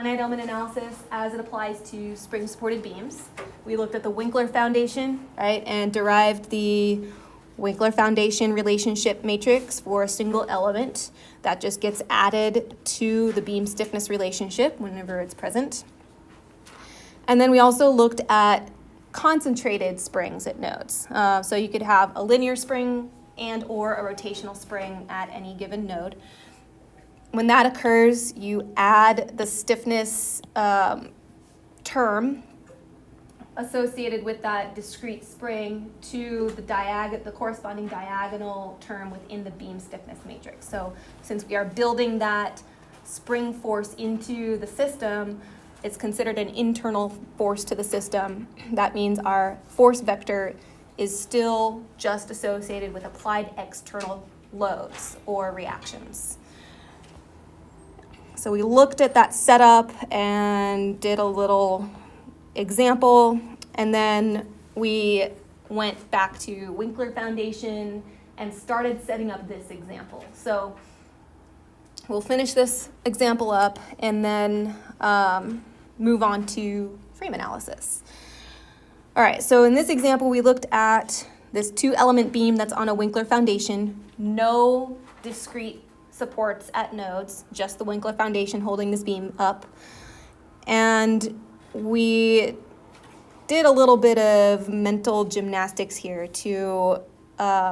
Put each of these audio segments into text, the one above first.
finite element analysis as it applies to spring-supported beams. We looked at the Winkler foundation, right, and derived the Winkler foundation relationship matrix for a single element that just gets added to the beam stiffness relationship whenever it's present. And then we also looked at concentrated springs at nodes. So you could have a linear spring and or a rotational spring at any given node. When that occurs, you add the stiffness term associated with that discrete spring to the corresponding diagonal term within the beam stiffness matrix. So since we are building that spring force into the system, it's considered an internal force to the system. That means our force vector is still just associated with applied external loads or reactions. So we looked at that setup and did a little example, and then we went back to Winkler Foundation and started setting up this example. So we'll finish this example up and then move on to frame analysis. All right, so in this example, we looked at this 2-element beam that's on a Winkler foundation, no discrete supports at nodes, just the Winkler foundation holding this beam up. And we did a little bit of mental gymnastics here to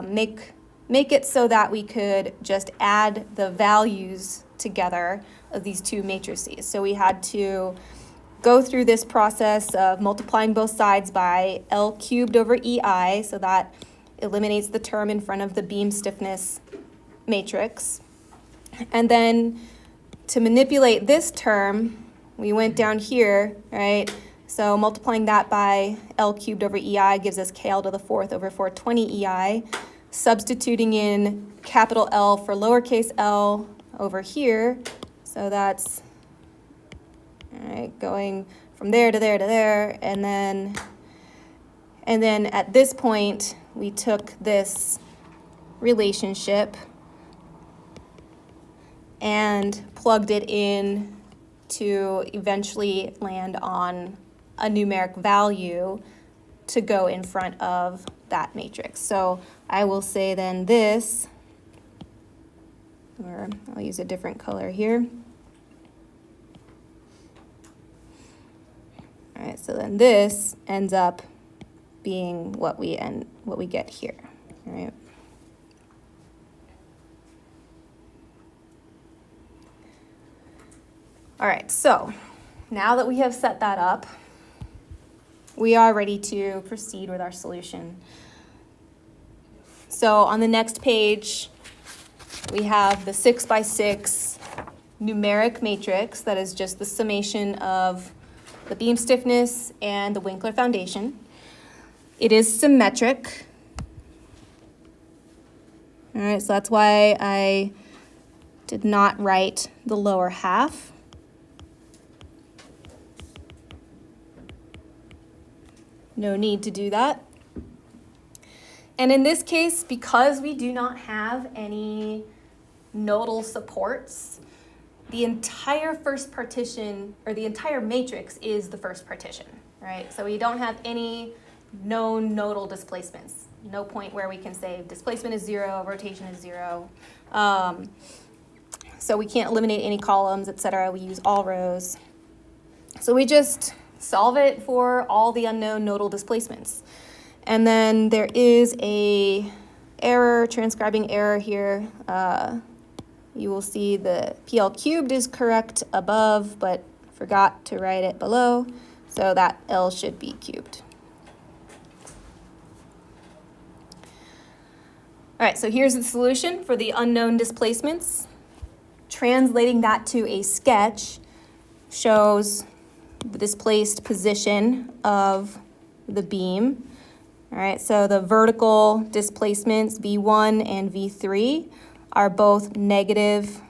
make it so that we could just add the values together of these two matrices. So we had to go through this process of multiplying both sides by L cubed over EI, so that eliminates the term in front of the beam stiffness matrix. And then to manipulate this term, we went down here, right? So multiplying that by L cubed over EI gives us KL to the 4th over 420 EI. Substituting in capital L for lowercase l over here. So that's all right, going from there to there to there. And then at this point, we took this relationship and plugged it in to eventually land on a numeric value to go in front of that matrix. So I will say then this, or I'll use a different color here. All right, so then this ends up being what we get here, all right? All right, so now that we have set that up, we are ready to proceed with our solution. So on the next page, we have the 6x6 numeric matrix that is just the summation of the beam stiffness and the Winkler foundation. It is symmetric. All right, so that's why I did not write the lower half. No need to do that. And in this case, because we do not have any nodal supports, the entire first partition, or the entire matrix, is the first partition, right? So we don't have any known nodal displacements. No point where we can say displacement is 0, rotation is 0. So we can't eliminate any columns, etc. We use all rows. So we just solve it for all the unknown nodal displacements. And then there is a error, transcribing error here. You will see the PL cubed is correct above, but forgot to write it below. So that L should be cubed. All right, so here's the solution for the unknown displacements. Translating that to a sketch shows the displaced position of the beam. All right, so the vertical displacements V1 and V3 are both negative,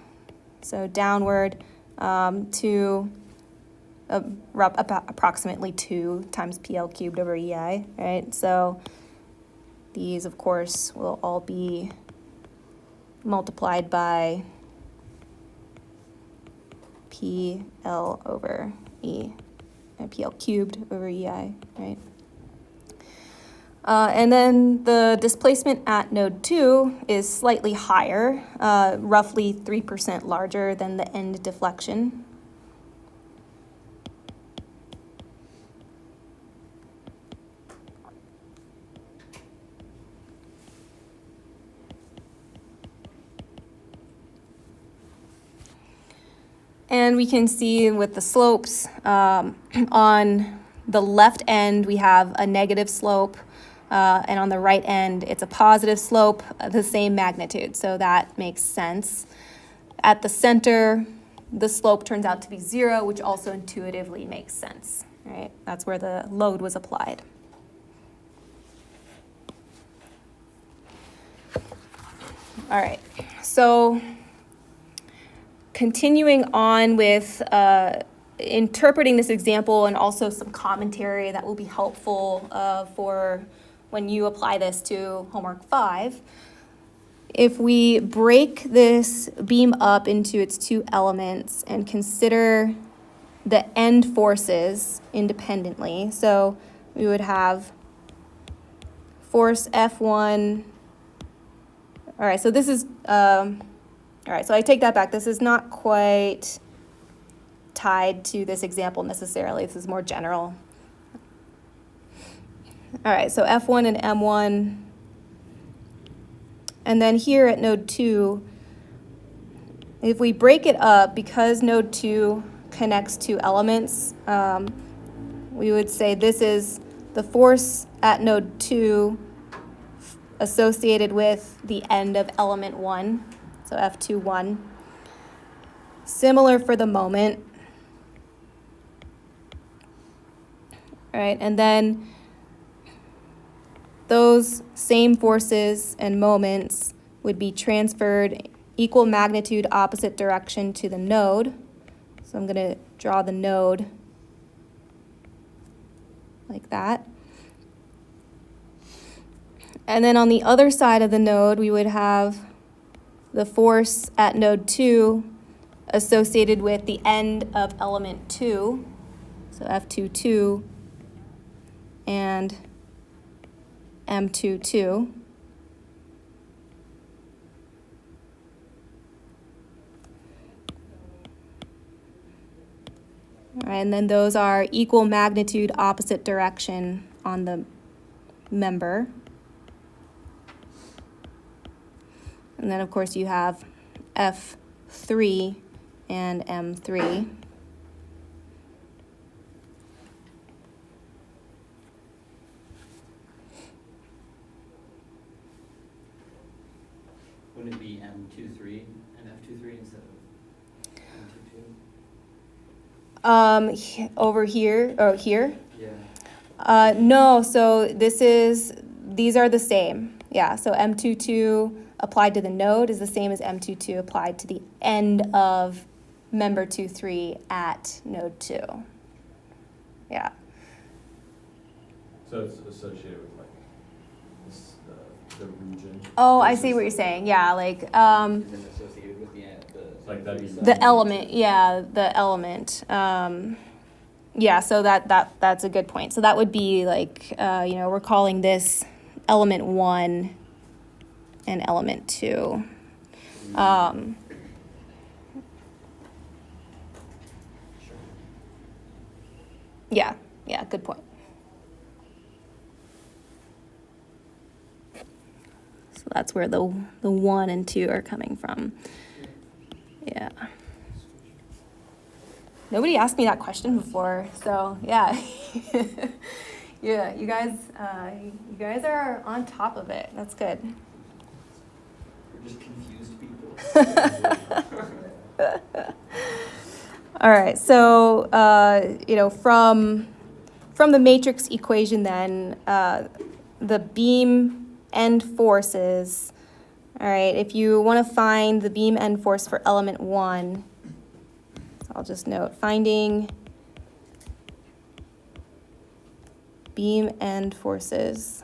so downward to approximately 2 times PL cubed over EI, right? So these, of course, will all be multiplied by PL over E, and PL cubed over EI, right? And then the displacement at node 2 is slightly higher, roughly 3% larger than the end deflection. And we can see with the slopes, on the left end, we have a negative slope, and on the right end, it's a positive slope, the same magnitude, so that makes sense. At the center, the slope turns out to be 0, which also intuitively makes sense, right? That's where the load was applied. All right, so continuing on with interpreting this example and also some commentary that will be helpful for when you apply this to homework 5. If we break this beam up into its two elements and consider the end forces independently, so we would have force F1. All right, so this is, all right, so I take that back. This is not quite tied to this example necessarily. This is more general. All right, so F1 and M1. And then here at node 2, if we break it up, because node 2 connects two elements, we would say this is the force at node 2 associated with the end of element 1, so F2, 1. Similar for the moment. All right, and then those same forces and moments would be transferred equal magnitude, opposite direction to the node. So I'm going to draw the node like that. And then on the other side of the node, we would have the force at node 2 associated with the end of element 2, so F2, 2, and M2, 2. All right, and then those are equal magnitude, opposite direction on the member. And then, of course, you have F3 and M3. Wouldn't it be M23 and F23 instead of M22? Over here, or here? Yeah. No, so these are the same. Yeah, so M22 applied to the node is the same as M22 applied to the end of member 2,3 at node 2. Yeah. So it's associated with like this, the region. Oh, I see what you're saying. Yeah, like And then associated with Like that'd be the element. Yeah, the element. Yeah, so that's a good point. So that would be like we're calling this element 1 and element 2. Yeah, good point. So that's where the 1 and 2 are coming from. Yeah. Nobody asked me that question before, so yeah. Yeah, you guys are on top of it. That's good. We're just confused people. All right, so from the matrix equation then, the beam end forces, all right, if you want to find the beam end force for element 1, so I'll just note, finding beam end forces.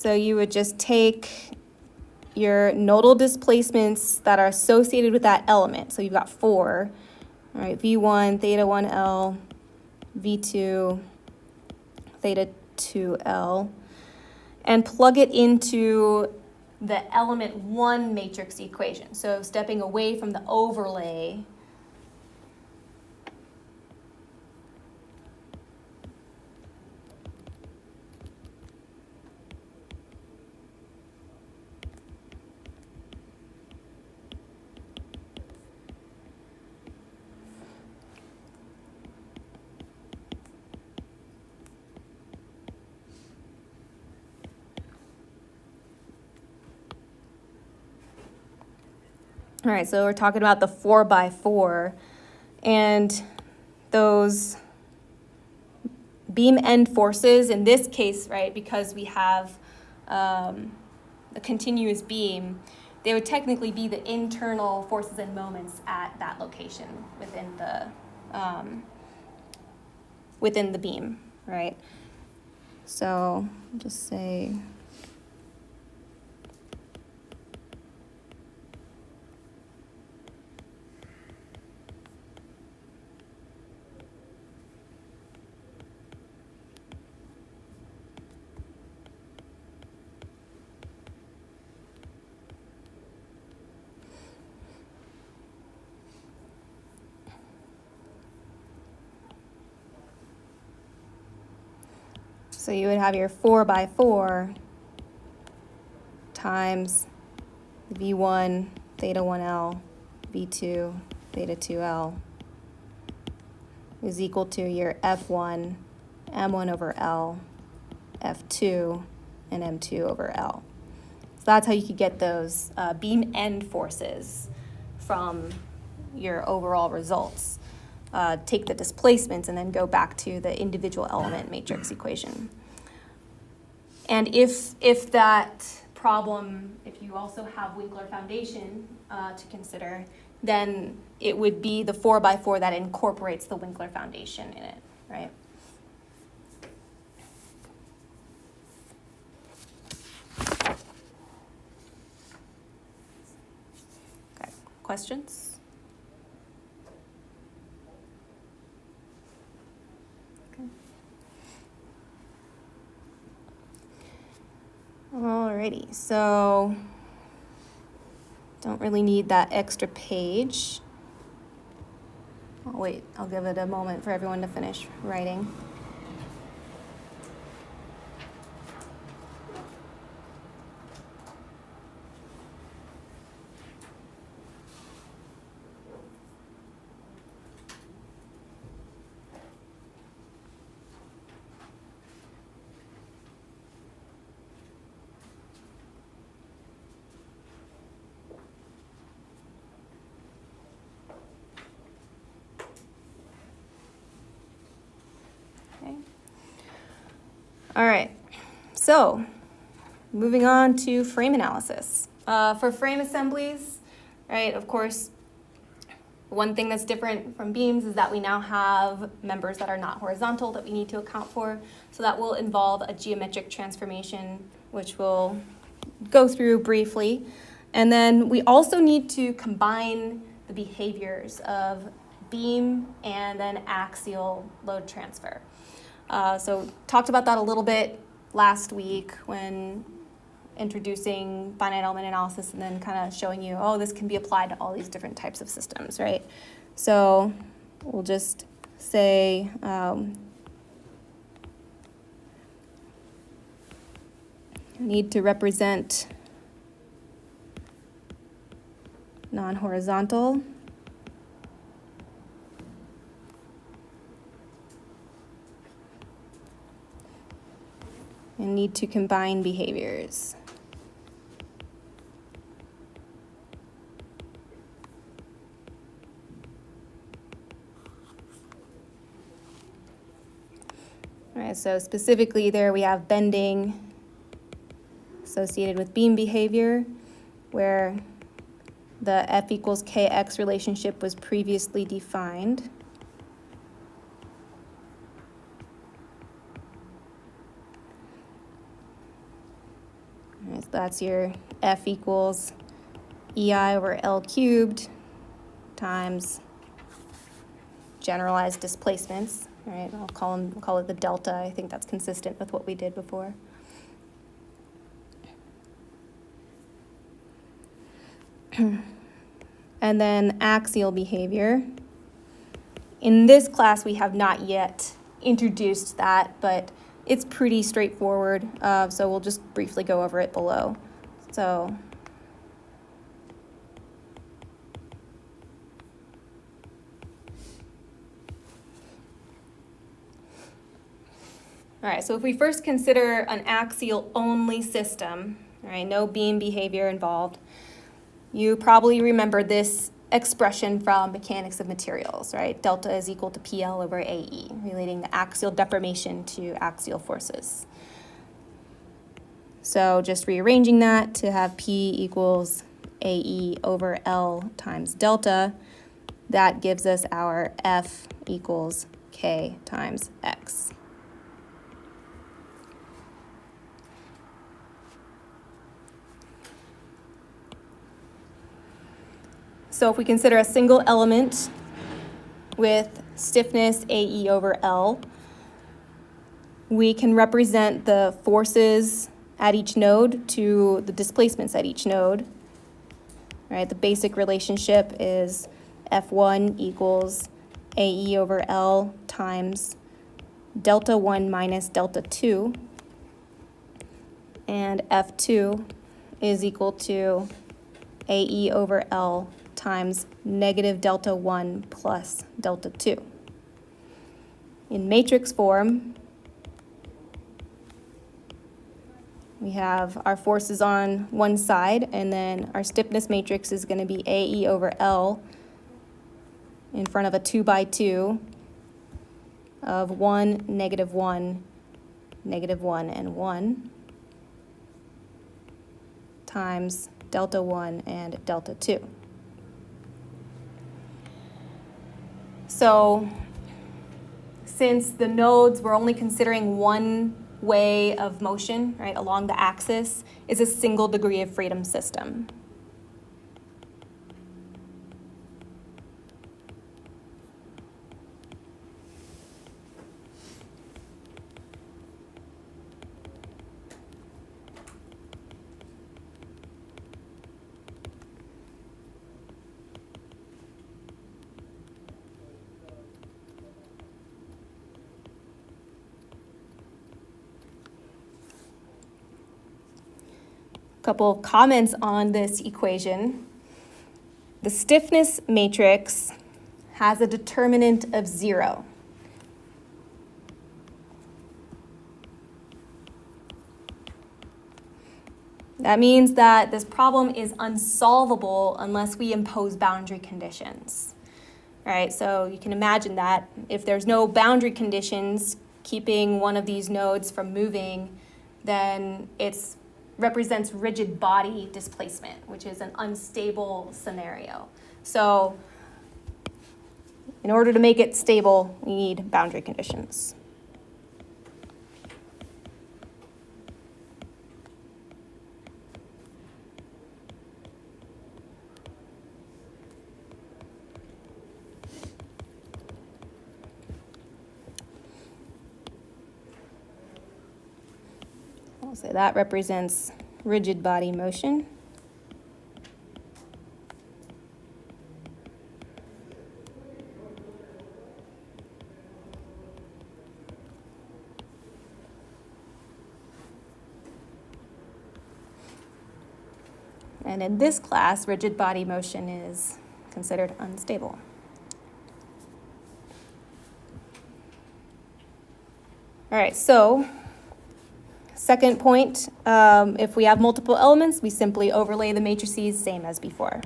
So you would just take your nodal displacements that are associated with that element. So you've got 4, all right, V1, theta 1L, V2, theta 2L, and plug it into the element 1 matrix equation. So stepping away from the overlay. All right, so we're talking about the 4x4 and those beam end forces in this case, right, because we have a continuous beam, they would technically be the internal forces and moments at that location within the beam, right? So just say so you would have your 4x4 times V1 theta 1L, V2 theta 2L is equal to your F1 M1 over L, F2, and M2 over L. So that's how you could get those beam end forces from your overall results. Take the displacements and then go back to the individual element matrix equation. And if that problem, if you also have Winkler foundation to consider, then it would be the 4x4 that incorporates the Winkler foundation in it, right? Okay, questions? Alrighty, so don't really need that extra page. Oh, wait, I'll give it a moment for everyone to finish writing. Okay. All right, so moving on to frame analysis. For frame assemblies, right, of course, one thing that's different from beams is that we now have members that are not horizontal that we need to account for. So that will involve a geometric transformation, which we'll go through briefly. And then we also need to combine the behaviors of beam and then axial load transfer. So talked about that a little bit last week when introducing finite element analysis and then kind of showing you, oh, this can be applied to all these different types of systems, right? So we'll just say need to represent non-horizontal and need to combine behaviors. All right, so specifically there we have bending associated with beam behavior, where the F equals KX relationship was previously defined. That's your F equals EI over L cubed times generalized displacements. All right, we'll call it the delta. I think that's consistent with what we did before. And then axial behavior. In this class, we have not yet introduced that, but it's pretty straightforward, so we'll just briefly go over it below. So, all right, so if we first consider an axial-only system, all right, no beam behavior involved, you probably remember this expression from mechanics of materials, right? Delta is equal to PL over AE, relating the axial deformation to axial forces. So just rearranging that to have P equals AE over L times delta, that gives us our F equals K times X. So if we consider a single element with stiffness AE over L, we can represent the forces at each node to the displacements at each node. Right, the basic relationship is F1 equals AE over L times delta 1 minus delta 2, and F2 is equal to AE over L times negative delta 1 plus delta 2. In matrix form, we have our forces on one side, and then our stiffness matrix is going to be AE over L in front of a 2 by 2 of 1, negative 1, negative 1, and 1 times delta 1 and delta 2. So since the nodes, we're only considering one way of motion, right, along the axis, is a single degree of freedom system. Couple of comments on this equation. The stiffness matrix has a determinant of 0. That means that this problem is unsolvable unless we impose boundary conditions. All right, so you can imagine that if there's no boundary conditions keeping one of these nodes from moving, then it's represents rigid body displacement, which is an unstable scenario. So in order to make it stable, we need boundary conditions. So that represents rigid body motion. And in this class, rigid body motion is considered unstable. All right, so second point, if we have multiple elements, we simply overlay the matrices, same as before.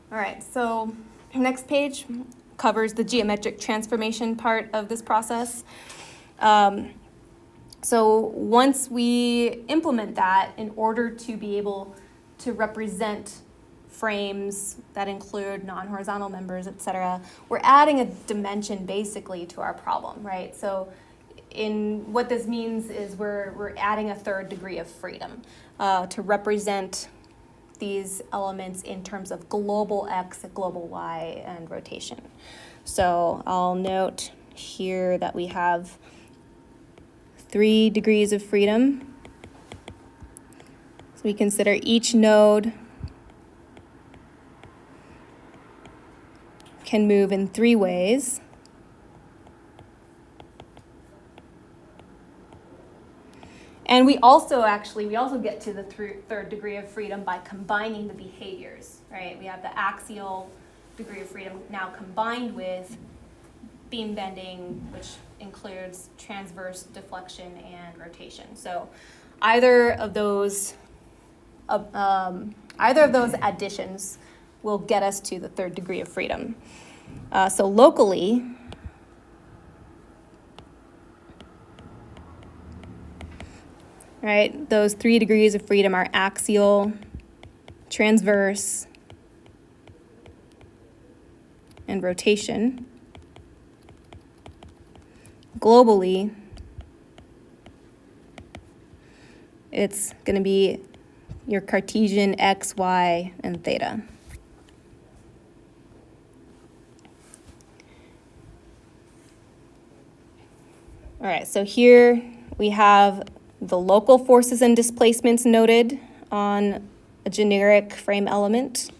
All right, so next page covers the geometric transformation part of this process. So once we implement that, in order to be able to represent frames that include non-horizontal members, et cetera, we're adding a dimension basically to our problem, right? So in what this means is we're adding a third degree of freedom to represent these elements in terms of global X, global Y, and rotation. So I'll note here that we have 3 degrees of freedom. So we consider each node can move in 3 ways. And we also get to the third degree of freedom by combining the behaviors, right? We have the axial degree of freedom now combined with beam bending, which includes transverse deflection and rotation. So either of those additions will get us to the third degree of freedom. So locally, right, those 3 degrees of freedom are axial, transverse, and rotation. Globally, it's going to be your Cartesian x, y, and theta. All right, so here we have the local forces and displacements noted on a generic frame element.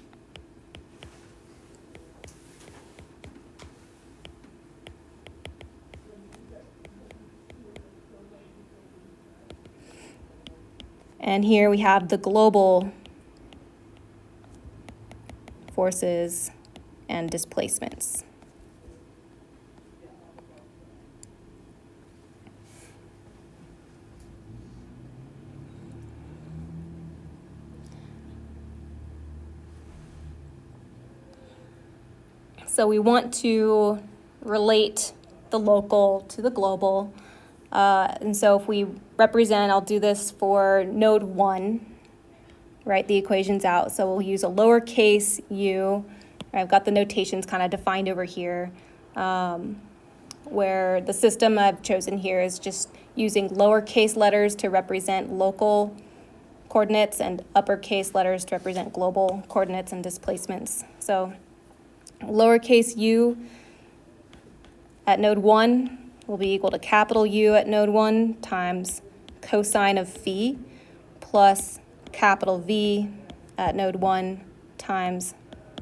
And here we have the global forces and displacements. So we want to relate the local to the global. And so if we represent, I'll do this for node 1, write the equations out. So we'll use a lowercase u. I've got the notations kind of defined over here, where the system I've chosen here is just using lowercase letters to represent local coordinates and uppercase letters to represent global coordinates and displacements. So lowercase u at node 1 will be equal to capital U at node 1 times cosine of phi plus capital V at node 1 times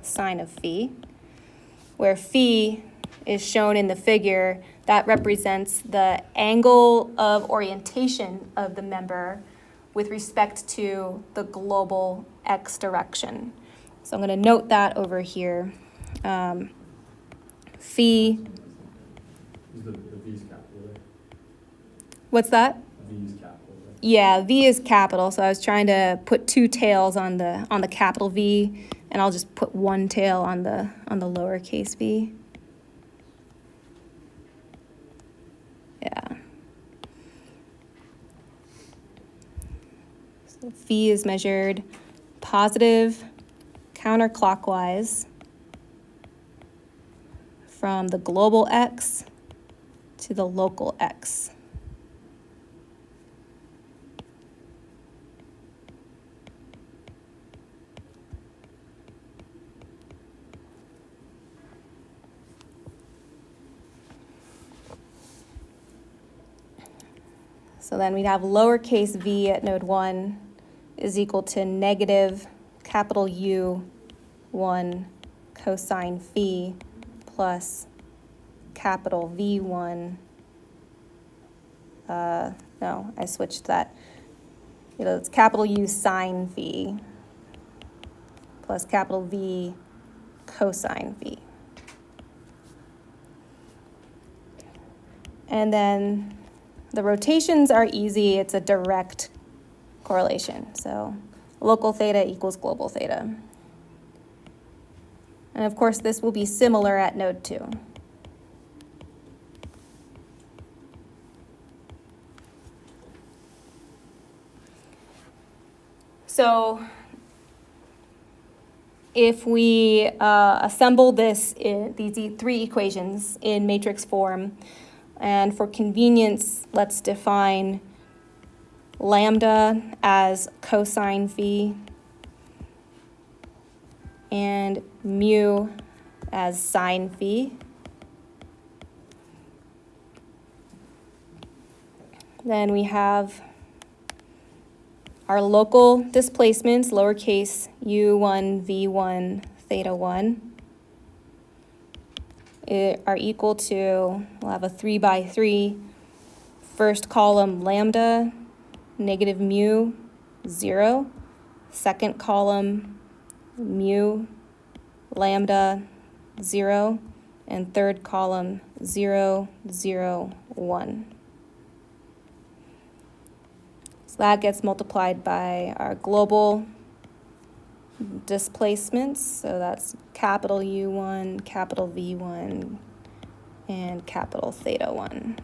sine of phi, where phi is shown in the figure. That represents the angle of orientation of the member with respect to the global x direction. So I'm going to note that over here. Phi. The V is capital there. What's that? V is capital there. Yeah, V is capital, so I was trying to put 2 tails on the capital V, and I'll just put 1 tail on the lowercase v. Yeah. So phi is measured positive counterclockwise from the global x to the local x. So then we'd have lowercase v at node 1 is equal to negative capital U1 cosine phi plus capital V1. No, I switched that. It's capital U sine phi plus capital V cosine phi. And then the rotations are easy. It's a direct correlation. So local theta equals global theta. And of course, this will be similar at node 2. So if we assemble these three equations in matrix form, and for convenience, let's define lambda as cosine phi and mu as sine phi. Then we have our local displacements, lowercase u1, v1, theta 1, are equal to, we'll have a 3 by 3, first column lambda, negative mu, 0, second column mu, lambda, 0, and third column 0, 0, 1. So that gets multiplied by our global displacements. So that's capital U1, capital V1, and capital theta 1.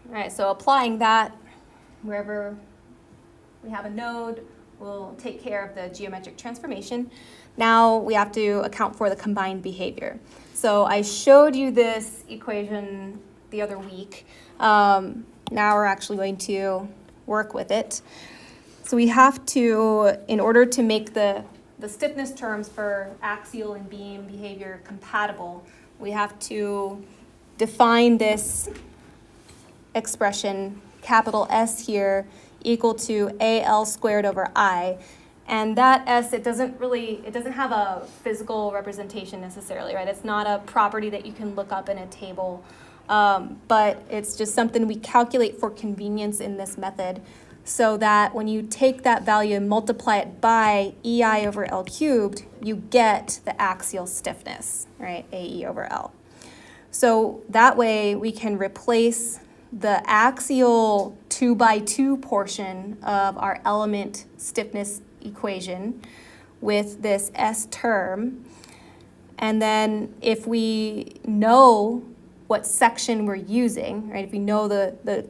All right, so applying that wherever we have a node, we'll take care of the geometric transformation. Now we have to account for the combined behavior. So I showed you this equation the other week. Now we're actually going to work with it. So we have to, in order to make the stiffness terms for axial and beam behavior compatible, we have to define this expression, capital S here, equal to AL squared over I. And that S, it doesn't have a physical representation necessarily, right? It's not a property that you can look up in a table, but it's just something we calculate for convenience in this method, so that when you take that value and multiply it by EI over L cubed, you get the axial stiffness, right? AE over L. So that way we can replace the axial 2 by 2 portion of our element stiffness equation with this S term. And then if we know what section we're using, right? If we know the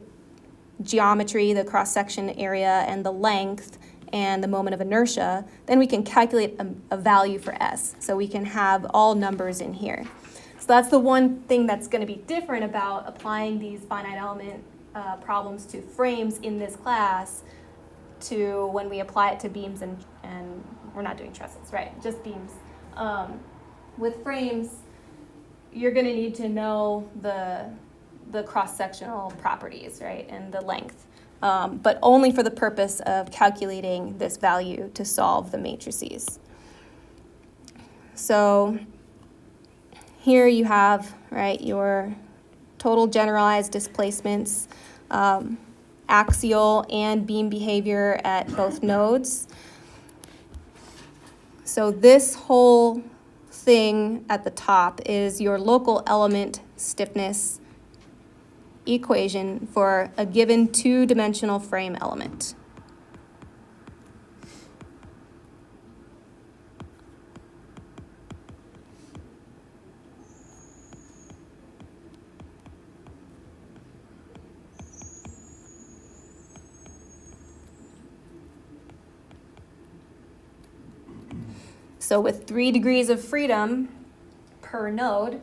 geometry, the cross-section area, and the length, and the moment of inertia, then we can calculate a value for S. So we can have all numbers in here. So that's the one thing that's going to be different about applying these finite element problems to frames in this class to when we apply it to beams and we're not doing trusses, right? Just beams. With frames, you're going to need to know the cross-sectional properties, right, and the length, but only for the purpose of calculating this value to solve the matrices. So here you have, right, your total generalized displacements, axial and beam behavior at both nodes. So this whole thing at the top is your local element stiffness equation for a given two-dimensional frame element. So with 3 degrees of freedom per node,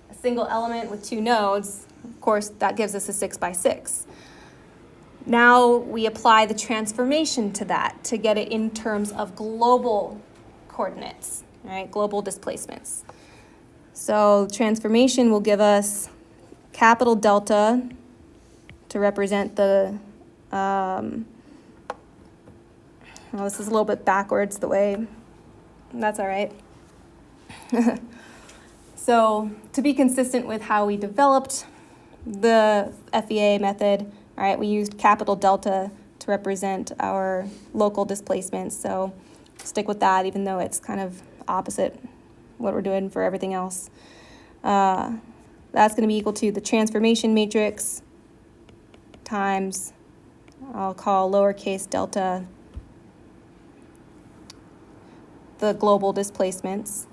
a single element with 2 nodes, of course, that gives us a 6 by 6. Now we apply the transformation to that to get it in terms of global coordinates, right? Global displacements. So transformation will give us capital delta to represent the, well, this is a little bit backwards the way That's all right. So to be consistent with how we developed the FEA method, all right, we used capital delta to represent our local displacements. So stick with that, even though it's kind of opposite what we're doing for everything else. That's going to be equal to the transformation matrix times, I'll call lowercase delta, the global displacements.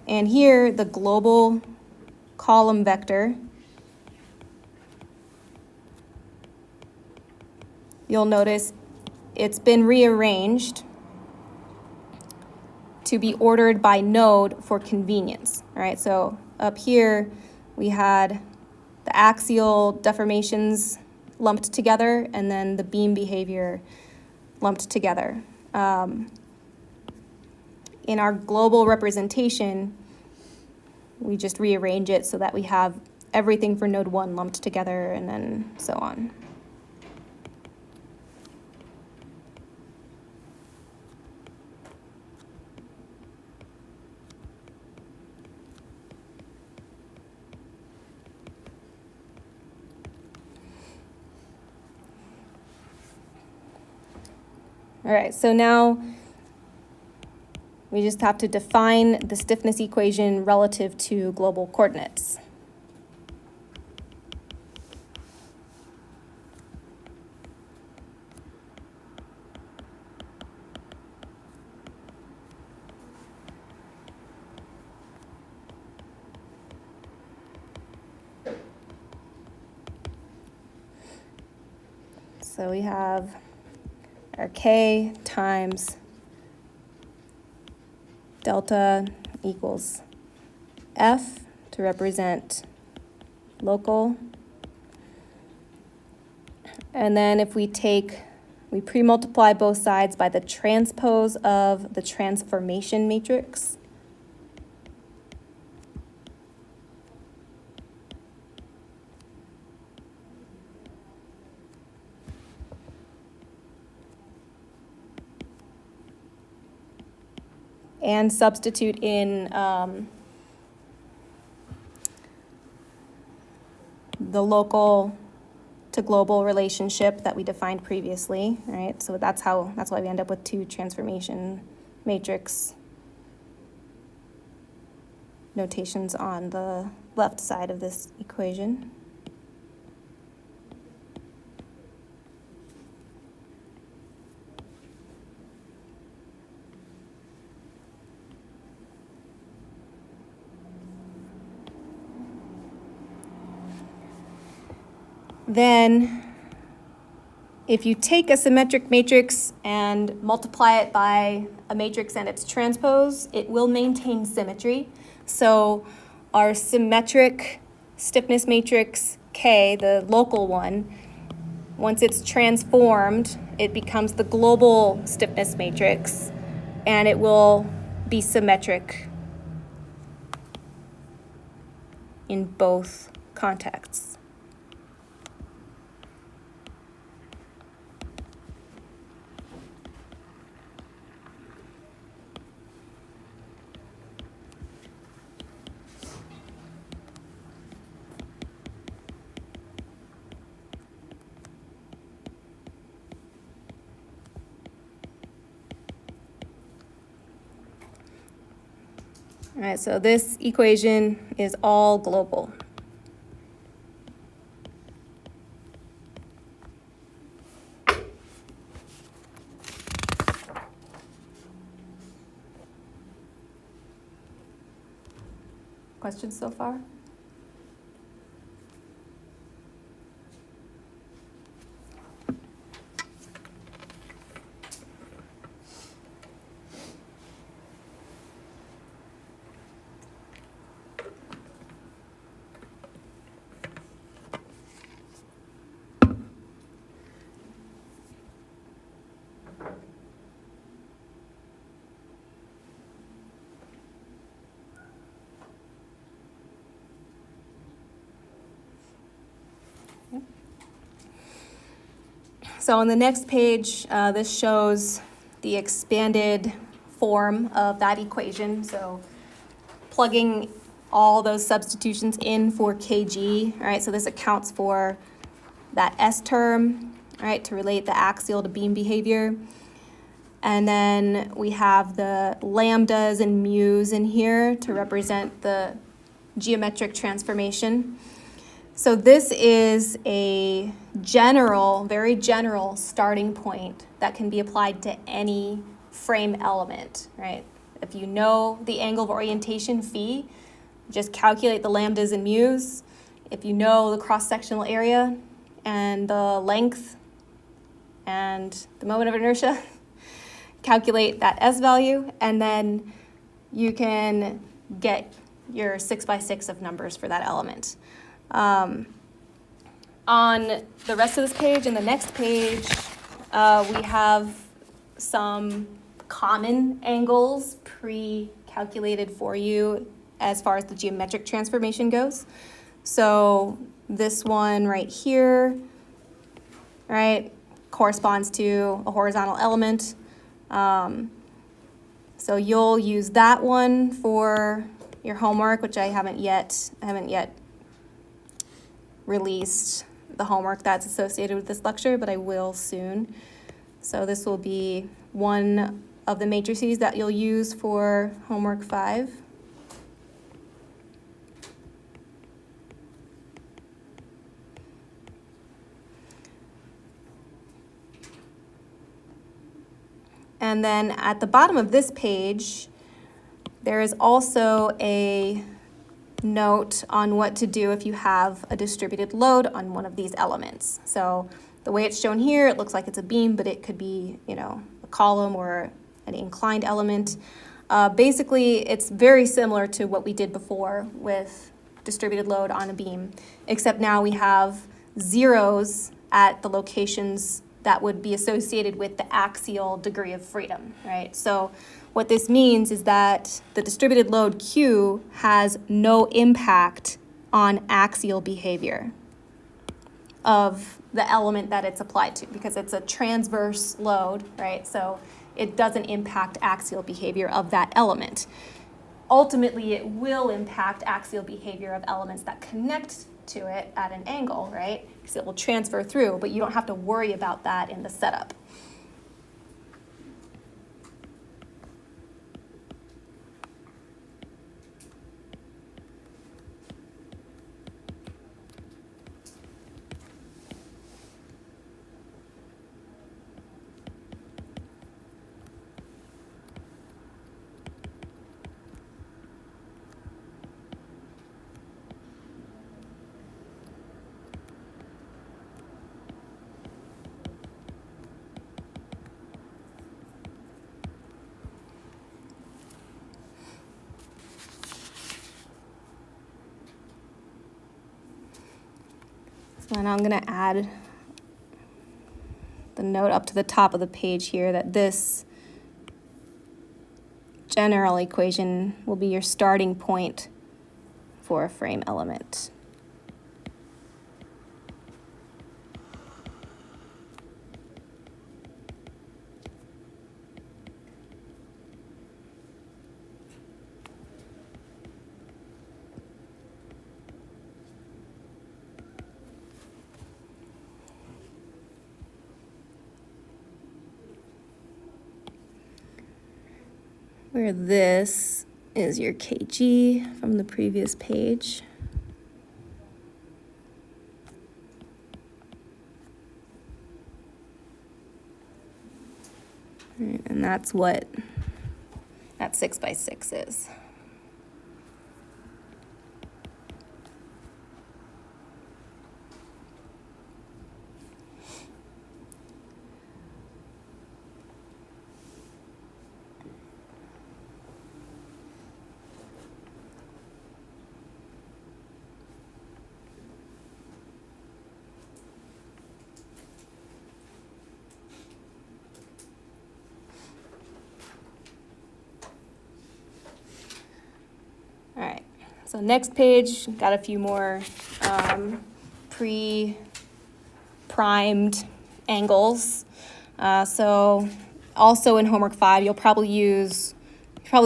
And here, the global column vector, you'll notice it's been rearranged to be ordered by node for convenience. All right, so up here, we had the axial deformations lumped together and then the beam behavior lumped together. In our global representation, we just rearrange it so that we have everything for node 1 lumped together and then so on. All right, so now we just have to define the stiffness equation relative to global coordinates. So we have our K times delta equals F to represent local. And then if we pre-multiply both sides by the transpose of the transformation matrix. And substitute in the local to global relationship that we defined previously, right? So that's why we end up with 2 transformation matrix notations on the left side of this equation. Then, if you take a symmetric matrix and multiply it by a matrix and its transpose, it will maintain symmetry. So our symmetric stiffness matrix K, the local one, once it's transformed, it becomes the global stiffness matrix, and it will be symmetric in both contexts. All right, so this equation is all global. Questions so far? So on the next page, this shows the expanded form of that equation. So plugging all those substitutions in for kg, all right, so this accounts for that S term, all right, to relate the axial to beam behavior. And then we have the lambdas and mu's in here to represent the geometric transformation. So this is a general, very general starting point that can be applied to any frame element, right? If you know the angle of orientation phi, just calculate the lambdas and mu's. If you know the cross-sectional area and the length and the moment of inertia, calculate that S value, and then you can get your 6x6 of numbers for that element. On the rest of this page and the next page, we have some common angles pre-calculated for you as far as the geometric transformation goes. So this one right here, right, corresponds to a horizontal element. So you'll use that one for your homework, which I haven't yet released the homework that's associated with this lecture, but I will soon. So this will be one of the matrices that you'll use for homework 5. And then at the bottom of this page, there is also a note on what to do if you have a distributed load on one of these elements. So the way it's shown here, it looks like it's a beam, but it could be, a column or an inclined element. Basically, it's very similar to what we did before with distributed load on a beam, except now we have zeros at the locations that would be associated with the axial degree of freedom, right? So what this means is that the distributed load Q has no impact on axial behavior of the element that it's applied to, because it's a transverse load, right? So it doesn't impact axial behavior of that element. Ultimately, it will impact axial behavior of elements that connect to it at an angle, right? Because it will transfer through, but you don't have to worry about that in the setup. So then I'm going to add the note up to the top of the page here that this general equation will be your starting point for a frame element. Where this is your kg from the previous page. All right, and that's what that 6x6 is. So next page, got a few more pre-primed angles. So also in homework 5, you'll probably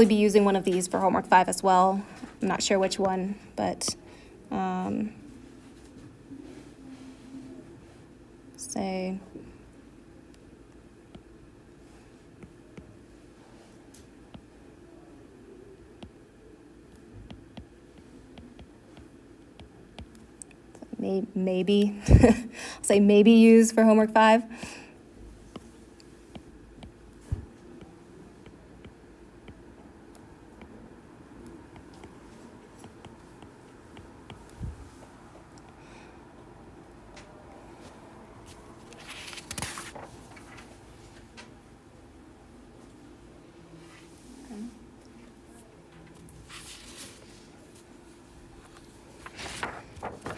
be using one of these for homework 5 as well. I'm not sure which one, but say maybe I'll say maybe use for homework 5.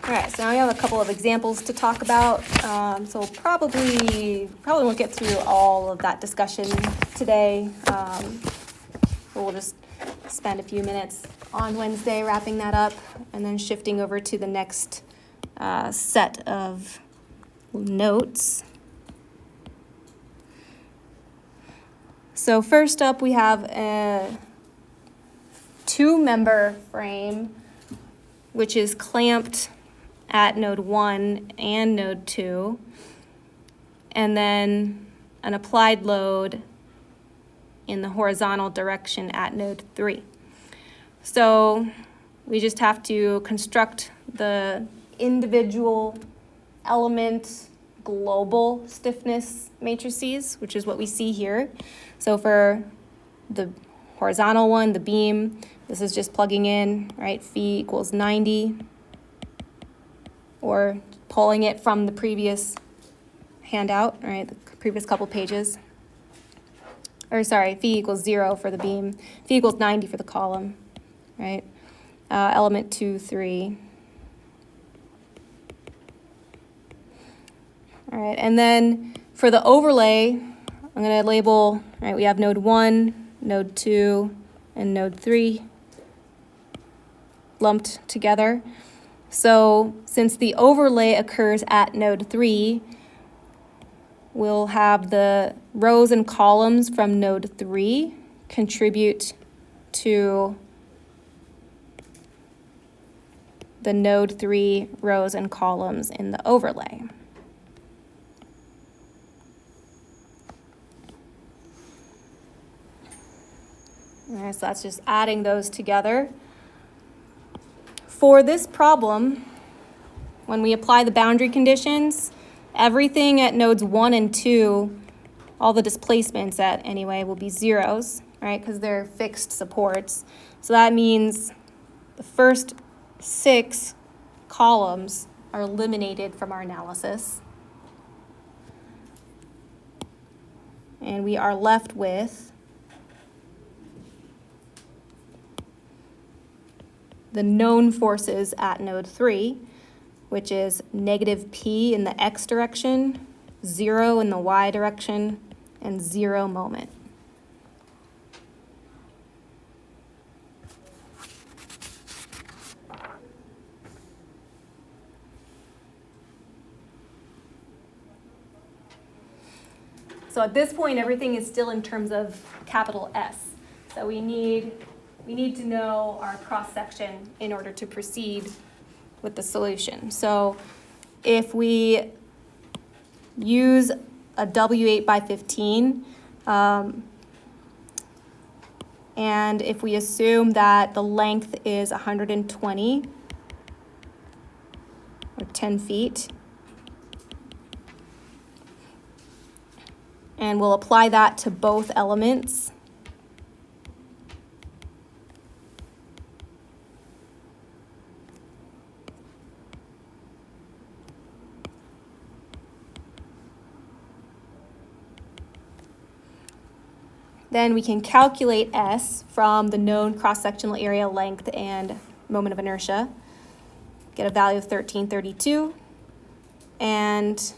All right, so now we have a couple of examples to talk about. So we'll probably won't get through all of that discussion today. We'll just spend a few minutes on Wednesday wrapping that up and then shifting over to the next set of notes. So first up, we have a 2-member frame, which is clamped at node 1 and node 2, and then an applied load in the horizontal direction at node 3. So we just have to construct the individual element global stiffness matrices, which is what we see here. So for the horizontal one, the beam, this is just plugging in, right? Phi equals 90, or pulling it from the previous handout, right? The previous couple pages. Or sorry, phi equals 0 for the beam. Phi equals 90 for the column, right? Element 2, 3. All right, and then for the overlay, I'm going to label, right, we have node 1, node 2, and node 3 lumped together. So since the overlay occurs at node 3, we'll have the rows and columns from node 3 contribute to the node 3 rows and columns in the overlay. All right, so that's just adding those together. For this problem, when we apply the boundary conditions, everything at nodes 1 and 2, all the displacements at anyway, will be zeros, right? Because they're fixed supports. So that means the first 6 columns are eliminated from our analysis. And we are left with the known forces at node 3, which is negative P in the x direction, 0 in the y direction, and 0 moment. So at this point, everything is still in terms of capital S. So we need to know our cross-section in order to proceed with the solution. So if we use a W8 by 15, and if we assume that the length is 120, or 10 feet, and we'll apply that to both elements, then we can calculate S from the known cross-sectional area, length, and moment of inertia. Get a value of 1332. And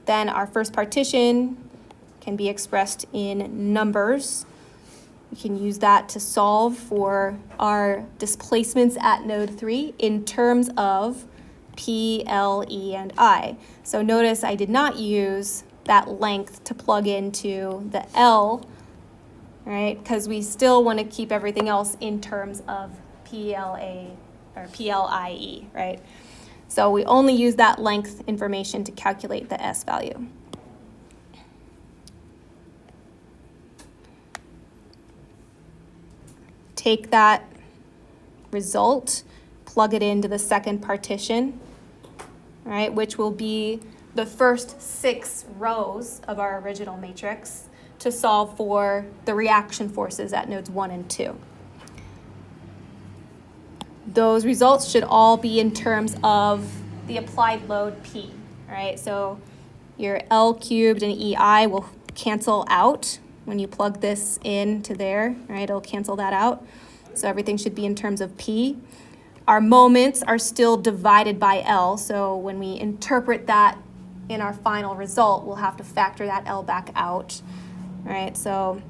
then our first partition can be expressed in numbers. We can use that to solve for our displacements at node 3 in terms of P, L, E, and I. So notice I did not use that length to plug into the L, right? Because we still want to keep everything else in terms of PLA or PLIE, right? So we only use that length information to calculate the S value. Take that result, plug it into the second partition, right, which will be the first 6 rows of our original matrix to solve for the reaction forces at nodes 1 and 2. Those results should all be in terms of the applied load P, right? So your L cubed and EI will cancel out when you plug this into there, right? It'll cancel that out. So everything should be in terms of P. Our moments are still divided by L, so when we interpret that in our final result, we'll have to factor that L back out, right? So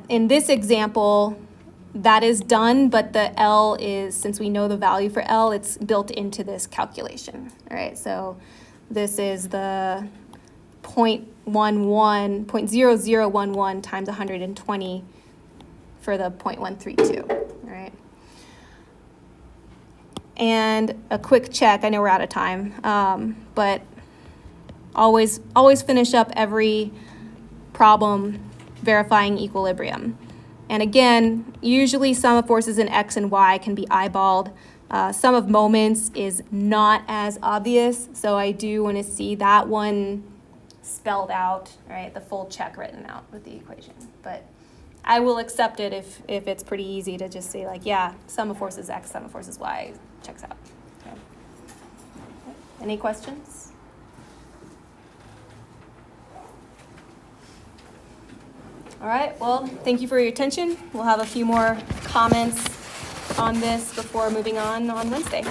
in this example, that is done, but the L is, since we know the value for L, it's built into this calculation, all right? So this is the 0.0011 times 120 for the 0.132, all right? And a quick check, I know we're out of time, but always finish up every problem verifying equilibrium. And again, usually sum of forces in X and Y can be eyeballed. Sum of moments is not as obvious, so I do want to see that one spelled out, right? The full check written out with the equation. But I will accept it if it's pretty easy to just say like, yeah, sum of forces X, sum of forces Y, checks out. Okay. Any questions? All right, well, thank you for your attention. We'll have a few more comments on this before moving on Wednesday.